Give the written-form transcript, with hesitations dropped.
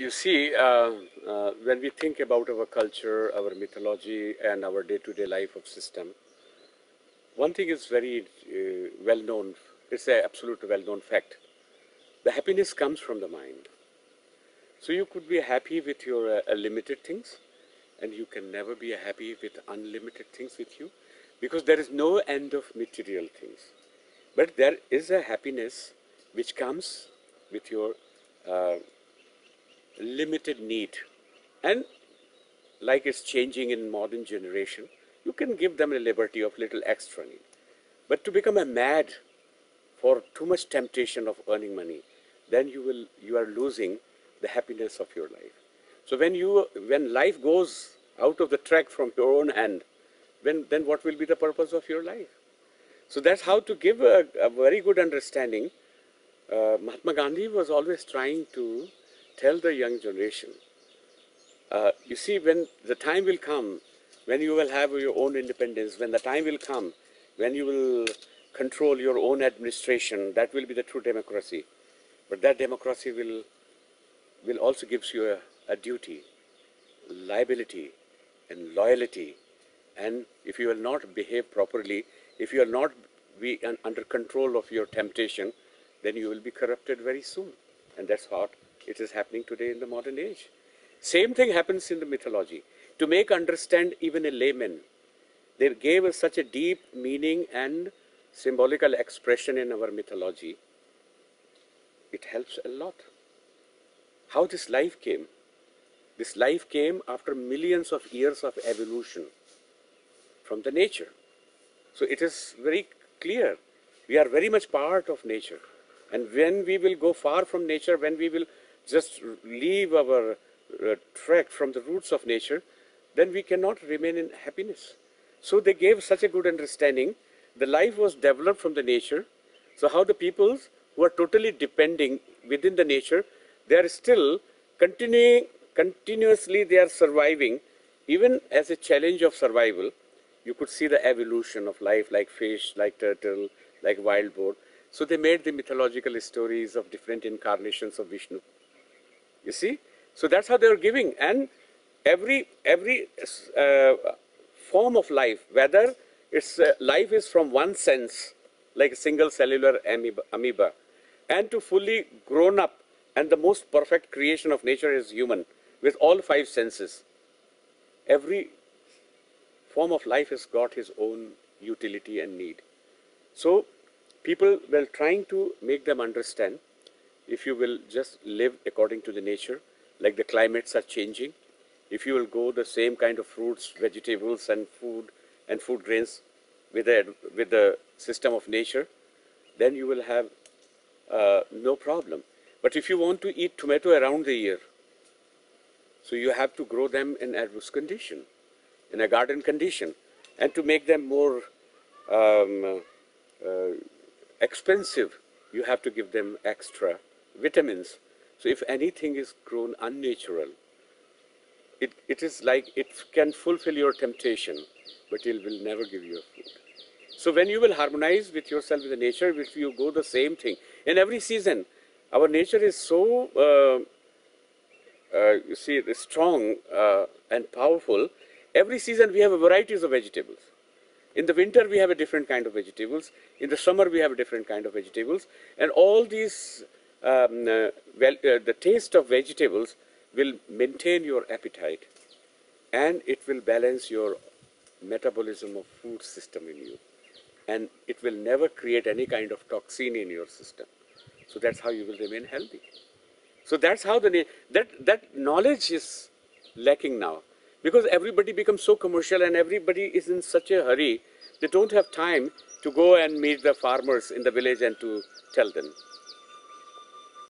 You see, when we think about our culture, our mythology, and our day-to-day life of system, one thing is very well known. It's an absolute well-known fact. The happiness comes from the mind. So you could be happy with your limited things, and you can never be happy with unlimited things with you, because there is no end of material things. But there is a happiness which comes with your limited need. And like it's changing in modern generation, you can give them a liberty of little extra need. But to become a mad for too much temptation of earning money, then you are losing the happiness of your life. So when life goes out of the track from your own hand, then what will be the purpose of your life? So that's how to give a very good understanding. Mahatma Gandhi was always trying to tell the young generation, you see, when the time will come, when you will have your own independence, when the time will come, when you will control your own administration, that will be the true democracy. But that democracy will also gives you a duty, liability, and loyalty. And if you will not behave properly, if you will not be under control of your temptation, then you will be corrupted very soon. And that's what it is happening today in the modern age. Same thing happens in the mythology. To make understand even a layman, they gave us such a deep meaning and symbolical expression in our mythology. It helps a lot. How this life came? This life came after millions of years of evolution from the nature. So it is very clear. We are very much part of nature. And when we will go far from nature, when we will just leave our track from the roots of nature, then we cannot remain in happiness. So they gave such a good understanding. The life was developed from the nature. So how the peoples who are totally depending within the nature, they are still continuously they are surviving, even as a challenge of survival. You could see the evolution of life, like fish, like turtle, like wild boar. So they made the mythological stories of different incarnations of Vishnu. You see? So that's how they are giving. And every form of life, whether it's life is from one sense, like a single cellular amoeba, and to fully grown up, and the most perfect creation of nature is human, with all five senses. Every form of life has got his own utility and need. So people were trying to make them understand, if you will just live according to the nature, like the climates are changing, if you will go the same kind of fruits, vegetables and food grains with the system of nature, then you will have no problem. But if you want to eat tomato around the year, so you have to grow them in adverse condition, in a garden condition, and to make them more expensive, you have to give them extra vitamins. So if anything is grown unnatural, it is like it can fulfill your temptation, but it will never give you a food. So when you will harmonize with yourself, with the nature, if you go the same thing, in every season, our nature is so, you see, strong and powerful. Every season we have a varieties of vegetables. In the winter we have a different kind of vegetables. In the summer we have a different kind of vegetables. And all these, the taste of vegetables will maintain your appetite, and it will balance your metabolism of food system in you. And it will never create any kind of toxin in your system. So that's how you will remain healthy. So that's how that knowledge is lacking now. Because everybody becomes so commercial and everybody is in such a hurry, they don't have time to go and meet the farmers in the village and to tell them.